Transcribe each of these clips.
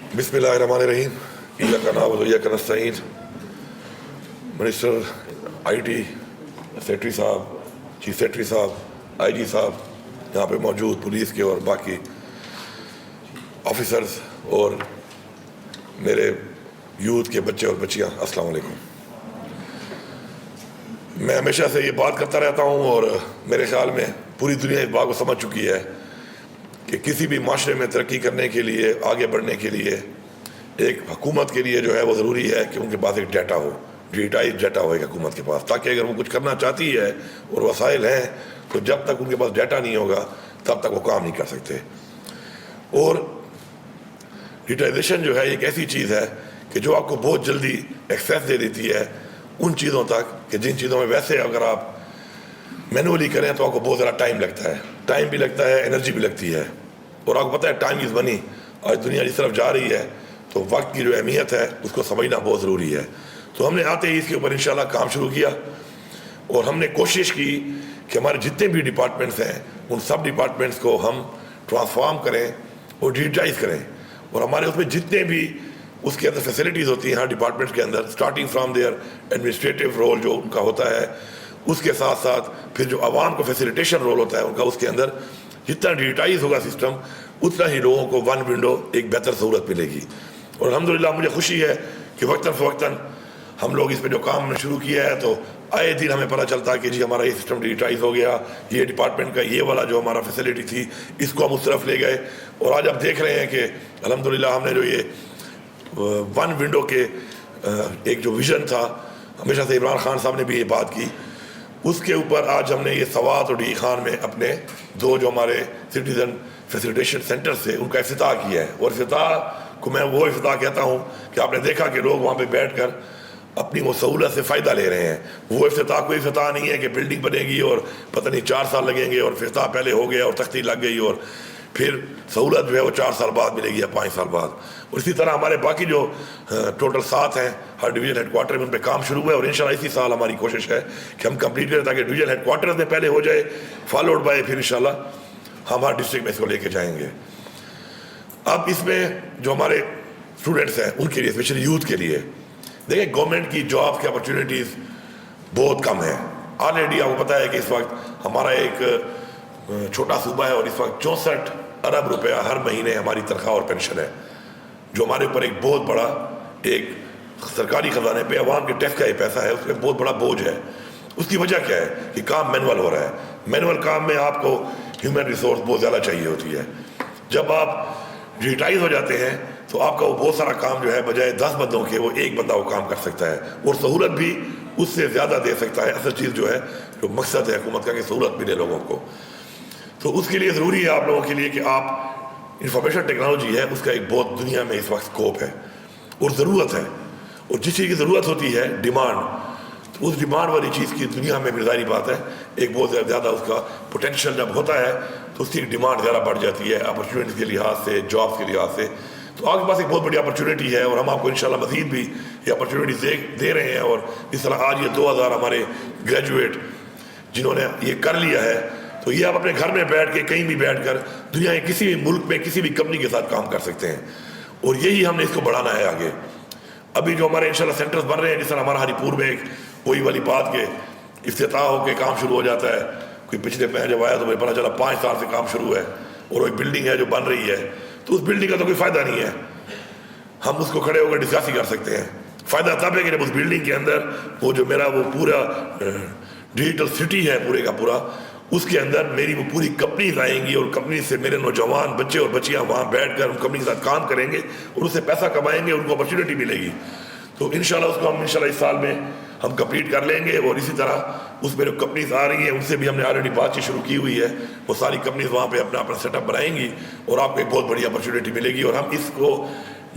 बिस्मिल्लाहिर्रहमानिर्रहीम इय्याका नअबुदु व इय्याका नस्तईन। Minister IT, secretary साहब, चीफ सेक्रेटरी साहब, IG साहब, यहाँ पे मौजूद पुलिस के और बाकी ऑफिसर्स और मेरे यूथ के बच्चे और बच्चियाँ, अस्सलाम वालेकुम। मैं हमेशा से ये बात करता रहता हूँ और मेरे ख्याल में पूरी दुनिया इस बात को समझ चुकी है कि किसी भी माशरे में तरक्की करने के लिए, आगे बढ़ने के लिए एक हुकूमत के लिए जो है वो ज़रूरी है कि उनके पास एक डाटा हो, डिजिटाइज डाटा हो एक हुकूमत के पास, ताकि अगर वो कुछ करना चाहती है और वसाइल हैं तो जब तक उनके पास डाटा नहीं होगा तब तक वो काम नहीं कर सकते। और डिजिटाइजेशन जो है एक ऐसी चीज़ है कि जो आपको बहुत जल्दी एक्सेस दे देती है उन चीज़ों तक कि जिन चीज़ों में वैसे अगर आप मैनुअली करें तो आपको बहुत ज़्यादा टाइम लगता है, टाइम भी लगता है, एनर्जी भी लगती है। और आपको पता है टाइम इज़ मनी। आज दुनिया जिस तरफ जा रही है तो वक्त की जो अहमियत है उसको समझना बहुत ज़रूरी है। तो हमने आते ही इसके ऊपर इंशाल्लाह काम शुरू किया और हमने कोशिश की कि हमारे जितने भी डिपार्टमेंट्स हैं उन सब डिपार्टमेंट्स को हम ट्रांसफॉर्म करें और डिजिटाइज करें। और हमारे उसमें जितने भी उसके अंदर फैसिलिटीज़ होती हैं हर डिपार्टमेंट के अंदर, starting from their administrative role जो उनका होता है, उसके साथ साथ फिर जो आवाम को फैसिलिटेशन रोल होता है उनका, उसके अंदर जितना डिजिटाइज होगा सिस्टम उतना ही लोगों को वन विंडो एक बेहतर सहूलत मिलेगी। और अल्हम्दुलिल्लाह मुझे खुशी है कि वक्तन फ़वक्तन हम लोग इस पर जो काम शुरू किया है तो आए दिन हमें पता चलता है कि जी हमारा ये सिस्टम डिजिटाइज हो गया, ये डिपार्टमेंट का ये वाला जो हमारा फैसिलिटी थी इसको हम उस तरफ ले गए। और आज आप देख रहे हैं कि अल्हम्दुलिल्लाह हमने जो ये वन विंडो के एक जो विज़न था, हमेशा से इमरान खान साहब ने भी ये बात की, उसके ऊपर आज हमने ये सवात और डी खान में अपने दो जो हमारे सिटीज़न फैसिलिटेशन सेंटर्स थे उनका इफ्तिताह किया है। और इफ्तिताह को मैं वो इफ्तिताह कहता हूँ कि आपने देखा कि लोग वहाँ पे बैठकर अपनी वो सहूलत से फ़ायदा ले रहे हैं। वो इफ्तिताह कोई इफ्तिताह नहीं है कि बिल्डिंग बनेगी और पता नहीं 4 साल लगेंगे और इफ्तिताह पहले हो गया और तख्ती लग गई और फिर सहूलत जो है वो 4 साल बाद मिलेगी या 5 साल बाद। और इसी तरह हमारे बाकी जो टोटल 7 हैं हर डिवीज़न हेडक्वार्टर में उन पर काम शुरू हुआ है और इंशाल्लाह इसी साल हमारी कोशिश है कि हम कंप्लीट करें ताकि डिवीज़न हेडक्वार्टर में पहले हो जाए, फॉलोड बाय फिर इंशाल्लाह हम हर डिस्ट्रिक्ट में इसको लेके जाएंगे। अब इसमें जो हमारे स्टूडेंट्स हैं उनके लिए, स्पेशली यूथ के लिए, देखिए गवर्नमेंट की जॉब की अपॉर्चुनिटीज़ बहुत कम है। ऑलरेडी आपको पता है कि इस वक्त हमारा एक छोटा सूबा है और इस वक्त 64 अरब रुपया हर महीने हमारी तनख्वाह और पेंशन है, जो हमारे ऊपर एक बहुत बड़ा एक सरकारी ख़जाने पे अवाम के टैक्स का ये पैसा है, उसमें बहुत बड़ा बोझ है। उसकी वजह क्या है कि काम मैनुअल हो रहा है। मैनुअल काम में आपको ह्यूमन रिसोर्स बहुत ज़्यादा चाहिए होती है। जब आप डिजिटाइज हो जाते हैं तो आपका वो बहुत सारा काम जो है बजाय 10 बंदों के वो एक बंदा वो काम कर सकता है और सहूलत भी उससे ज़्यादा दे सकता है। असल चीज़ जो है जो मकसद है हुकूमत का कि सहूलत मिले लोगों को, तो उसके लिए ज़रूरी है आप लोगों के लिए कि आप इंफॉर्मेशन टेक्नोलॉजी है उसका एक बहुत दुनिया में इस वक्त स्कोप है और ज़रूरत है। और जिस चीज़ की ज़रूरत होती है डिमांड, तो उस डिमांड वाली चीज़ की दुनिया में ज़ाहिर बात है एक बहुत ज़्यादा उसका पोटेंशियल जब होता है तो उसकी डिमांड ज़्यादा बढ़ जाती है अपॉर्चुनिटीज़ के लिहाज से, जॉब्स के लिहाज से। तो आपके पास एक बहुत बड़ी अपॉर्चुनिटी है और हम आपको इंशाल्लाह मज़ीद भी ये अपॉर्चुनिटीज़ दे रहे हैं। और इस तरह आज ये 2000 हमारे ग्रेजुएट जिन्होंने ये कर लिया है, तो ये आप अपने घर में बैठ के कहीं भी बैठ कर दुनिया के किसी भी मुल्क में किसी भी कंपनी के साथ काम कर सकते हैं। और यही हमने इसको बढ़ाना है आगे। अभी जो हमारे इंशाल्लाह सेंटर्स बन रहे हैं, जिस तरह हमारा हरीपुर में एक वही वाली बात के इफ्तिताह होकर काम शुरू हो जाता है, कोई पिछले मैं जब आया तो मुझे पता चला 5 साल से काम शुरू है और एक बिल्डिंग है जो बन रही है, तो उस बिल्डिंग का तो कोई फ़ायदा नहीं है। हम उसको खड़े होकर डिस्कस ही कर सकते हैं। फ़ायदा तब है कि जब उस बिल्डिंग के अंदर वो जो मेरा वो पूरा डिजिटल सिटी है पूरे का पूरा, उसके अंदर मेरी वो पूरी कंपनीज आएंगी और कंपनी से मेरे नौजवान बच्चे और बच्चियाँ वहाँ बैठकर उन कंपनी के साथ काम करेंगे और उससे पैसा कमाएंगे, उनको अपॉर्चुनिटी मिलेगी। तो इंशाल्लाह उसको हम इंशाल्लाह इस साल में हम कंप्लीट कर लेंगे। और इसी तरह उसमें जो कंपनीज आ रही हैं उनसे भी हमने ऑलरेडी बातचीत शुरू की हुई है। वो सारी कंपनीज वहाँ पे अपना अपना सेटअप बनाएंगी और आपको एक बहुत बड़ी अपॉर्चुनिटी मिलेगी और हम इसको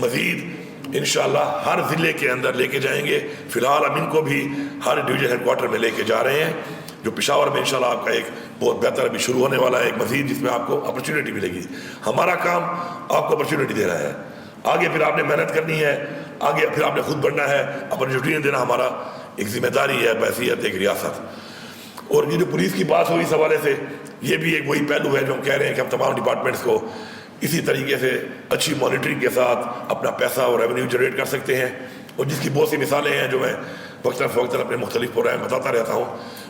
मज़ीद इंशाल्लाह हर ज़िले के अंदर लेके जाएंगे। फ़िलहाल हम इनको भी हर डिवीज़न हेडक्वार्टर में लेके जा रहे हैं, जो पेशावर में इंशाल्लाह आपका एक बहुत बेहतर अभी शुरू होने वाला है एक मज़ीद, जिसमें आपको अपॉर्चुनिटी मिलेगी। हमारा काम आपको अपॉर्चुनिटी देना है, आगे फिर आपने मेहनत करनी है, आगे फिर आपने खुद बढ़ना है, अपॉर्चुनिटी देना हमारा एक जिम्मेदारी है बहसीयत एक रियासत। और ये जो पुलिस की बात हुई इस हवाले से, ये भी एक वही पहलू है जो हम कह रहे हैं कि हम तमाम डिपार्टमेंट्स को اسی طریقے سے اچھی مانیٹرنگ کے ساتھ اپنا پیسہ اور ریونیو جنریٹ کر سکتے ہیں، اور جس کی بہت سی مثالیں ہیں جو میں وقتاً فوقتاً اپنے مختلف پروگرام بتاتا رہتا ہوں،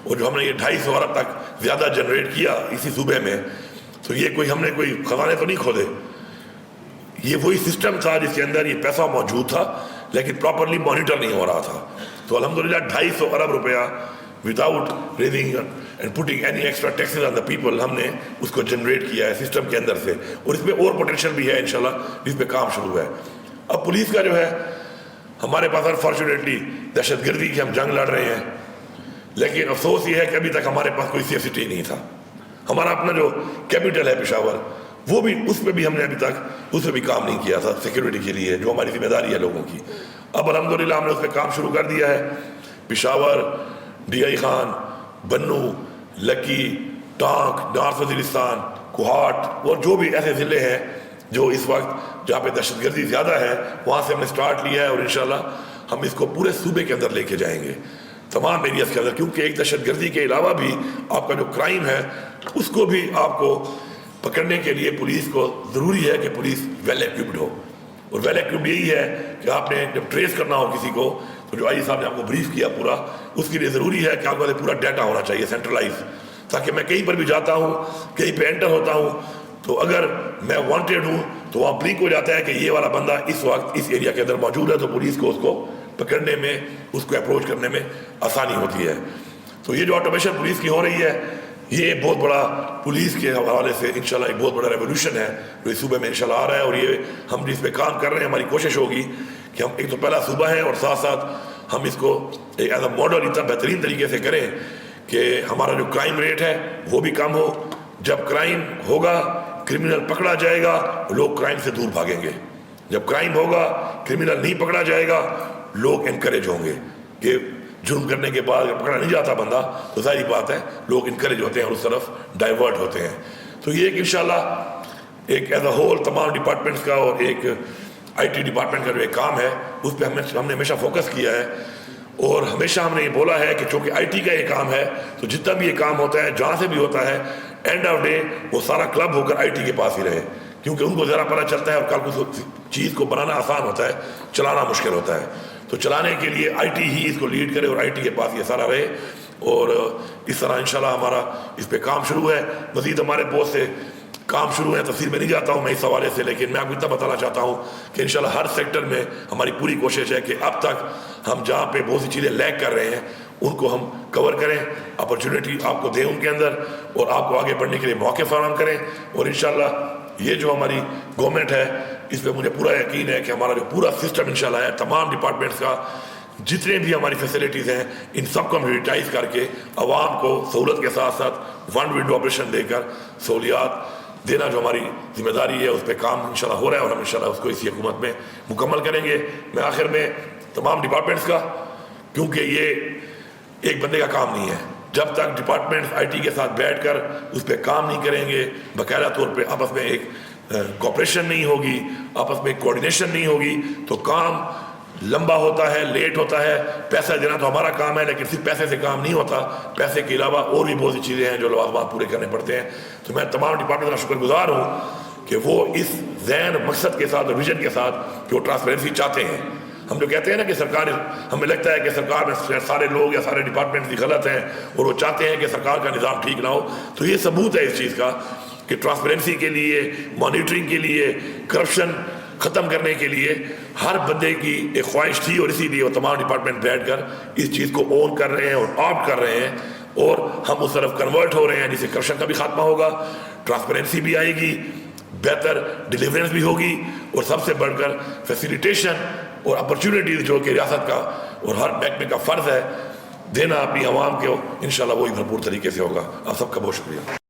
اور جو ہم نے یہ 250 ارب تک زیادہ جنریٹ کیا اسی صوبے میں، تو یہ کوئی ہم نے کوئی خزانے تو نہیں کھولے، یہ وہی سسٹم تھا جس کے اندر یہ پیسہ موجود تھا لیکن پراپرلی مانیٹر نہیں ہو رہا تھا. تو الحمدللہ 250 ارب روپیہ without raising and putting any extra taxes on the people ہم نے اس کو جنریٹ کیا ہے سسٹم کے اندر سے، اور اس میں اور پوٹینشیل بھی ہے انشاءاللہ جس پہ کام شروع ہے. اب پولیس کا جو ہے ہمارے پاس انفارچونیٹلی دہشت گردی کی ہم جنگ لڑ رہے ہیں، لیکن افسوس یہ ہے کہ ابھی تک ہمارے پاس کوئی CFCT نہیں تھا. ہمارا اپنا جو کیپٹل ہے پشاور، وہ بھی اس پہ بھی ہم نے ابھی تک اس پہ بھی کام نہیں کیا تھا سیکیورٹی کے لیے جو ہماری ذمہ داری ہے لوگوں کی. اب الحمدللہ ہم نے اس پہ کام شروع کر دیا ہے. پشاور، DI خان، بنو، لکی، ٹانک، نارتھ وزیرستان، کوہاٹ اور جو بھی ایسے ضلع ہیں جو اس وقت جہاں پہ دہشت گردی زیادہ ہے وہاں سے ہم نے سٹارٹ لیا ہے، اور انشاءاللہ ہم اس کو پورے صوبے کے اندر لے کے جائیں گے تمام ایریاز کے اندر، کیونکہ ایک دہشت گردی کے علاوہ بھی آپ کا جو کرائم ہے اس کو بھی آپ کو پکڑنے کے لیے پولیس کو ضروری ہے کہ پولیس ویل ایکوپڈ ہو. اور ویل ایکوپڈ یہی ہے کہ آپ نے جب ٹریس کرنا ہو کسی کو، تو جو آئی صاحب نے آپ کو بریف کیا پورا، اس کے لیے ضروری ہے کہ آپ کو پورا ڈیٹا ہونا چاہیے سینٹرلائز، تاکہ میں کہیں پر بھی جاتا ہوں، کہیں پہ انٹر ہوتا ہوں، تو اگر میں وانٹیڈ ہوں تو وہاں بلنک ہو جاتا ہے کہ یہ والا بندہ اس وقت اس ایریا کے اندر موجود ہے، تو پولیس کو اس کو پکڑنے میں، اس کو اپروچ کرنے میں آسانی ہوتی ہے. تو یہ جو آٹومیشن پولیس کی ہو رہی ہے، یہ بہت بڑا پولیس کے حوالے سے انشاءاللہ ایک بہت بڑا ریولیوشن ہے جو اس صوبے میں انشاءاللہ آ رہا ہے. اور یہ ہم جس پہ کام کر رہے ہیں، ہماری کوشش ہوگی کہ ہم ایک تو پہلا صوبہ ہے، اور ساتھ ساتھ ہم اس کو ایک ایز اے ماڈل اتنا بہترین طریقے سے کریں کہ ہمارا جو کرائم ریٹ ہے وہ بھی کم ہو. جب کرائم ہوگا، کرمنل پکڑا جائے گا، لوگ کرائم سے دور بھاگیں گے. جب کرائم ہوگا، کرمنل نہیں پکڑا جائے گا، لوگ انکریج ہوں گے کہ جرم کرنے کے بعد پکڑا نہیں جاتا بندہ، تو ظاہری بات ہے لوگ انکریج ہوتے ہیں اور اس طرف ڈائیورٹ ہوتے ہیں. تو یہ ایک انشاءاللہ ایک ایز اے ہول تمام ڈپارٹمنٹس کا اور ایک IT ڈپارٹمنٹ کا جو ایک کام ہے اس پہ ہم نے ہمیشہ فوکس کیا ہے. اور ہمیشہ ہم نے یہ بولا ہے کہ چونکہ IT کا یہ کام ہے، تو جتنا بھی یہ کام ہوتا ہے جہاں سے بھی ہوتا ہے، اینڈ آف ڈے وہ سارا کلب ہو کر IT کے پاس ہی رہے، کیونکہ ان کو ذرا پتہ چلتا ہے اور کل کو چیز کو بنانا آسان ہوتا ہے، چلانا مشکل ہوتا ہے. تو چلانے کے لیے IT ہی اس کو لیڈ کرے اور IT کے پاس یہ سارا رہے. اور اس طرح انشاءاللہ ہمارا اس پہ کام شروع ہے. مزید ہمارے بہت سے کام شروع ہیں، تفصیل میں نہیں جاتا ہوں میں اس حوالے سے، لیکن میں آپ کو اتنا بتانا چاہتا ہوں کہ انشاءاللہ ہر سیکٹر میں ہماری پوری کوشش ہے کہ اب تک ہم جہاں پہ بہت سی چیزیں لیک کر رہے ہیں ان کو ہم کور کریں، اپرچونیٹی آپ کو دیں ان کے اندر، اور آپ کو آگے بڑھنے کے لیے موقع فراہم کریں. اور انشاءاللہ یہ جو ہماری گورنمنٹ ہے اس پہ مجھے پورا یقین ہے کہ ہمارا جو پورا سسٹم انشاءاللہ ہے، تمام ڈپارٹمنٹس کا جتنے بھی ہماری فیسلٹیز ہیں ان سب کو ہم ڈیجیٹائز کر کے عوام کو سہولت کے ساتھ ساتھ ون ونڈو آپریشن دے کر سہولیات دینا جو ہماری ذمہ داری ہے اس پہ کام انشاءاللہ ہو رہا ہے، اور ہم انشاءاللہ اس کو اسی حکومت میں مکمل کریں گے. میں آخر میں تمام ڈپارٹمنٹس کا، کیونکہ یہ ایک بندے کا کام نہیں ہے، جب تک ڈپارٹمنٹ IT کے ساتھ بیٹھ کر اس پہ کام نہیں کریں گے، باقاعدہ طور پہ آپس میں ایک کوآپریشن نہیں ہوگی، آپس میں کوآرڈینیشن نہیں ہوگی، تو کام لمبا ہوتا ہے، لیٹ ہوتا ہے. پیسہ دینا تو ہمارا کام ہے، لیکن صرف پیسے سے کام نہیں ہوتا، پیسے کے علاوہ اور بھی بہت سی چیزیں ہیں جو لوازمات پورے کرنے پڑتے ہیں. تو میں تمام ڈپارٹمنٹ کا شکر گزار ہوں کہ وہ اس ذہن مقصد کے ساتھ اور ویژن کے ساتھ کہ وہ ٹرانسپیرنسی چاہتے ہیں. ہم جو کہتے ہیں نا کہ سرکار، ہمیں لگتا ہے کہ سرکار میں سارے لوگ یا سارے ڈپارٹمنٹ بھی غلط ہیں اور وہ چاہتے ہیں کہ سرکار کا نظام ٹھیک نہ ہو، تو یہ ثبوت ہے اس چیز کا کہ ٹرانسپیرنسی کے لیے، مانیٹرنگ کے لیے، کرپشن ختم کرنے کے لیے ہر بندے کی ایک خواہش تھی، اور اسی لیے وہ تمام ڈپارٹمنٹ بیٹھ کر اس چیز کو اون کر رہے ہیں اور آپٹ کر رہے ہیں، اور ہم اس طرف کنورٹ ہو رہے ہیں جس سے کرپشن کا بھی خاتمہ ہوگا، ٹرانسپیرنسی بھی آئے گی، بہتر ڈیلیورنس بھی ہوگی، اور سب سے بڑھ کر فیسیلیٹیشن اور اپرچونیٹیز جو کہ ریاست کا اور ہر محکمے کا فرض ہے دینا اپنی عوام کو، انشاءاللہ وہی بھرپور طریقے سے ہوگا. آپ سب کا بہت شکریہ.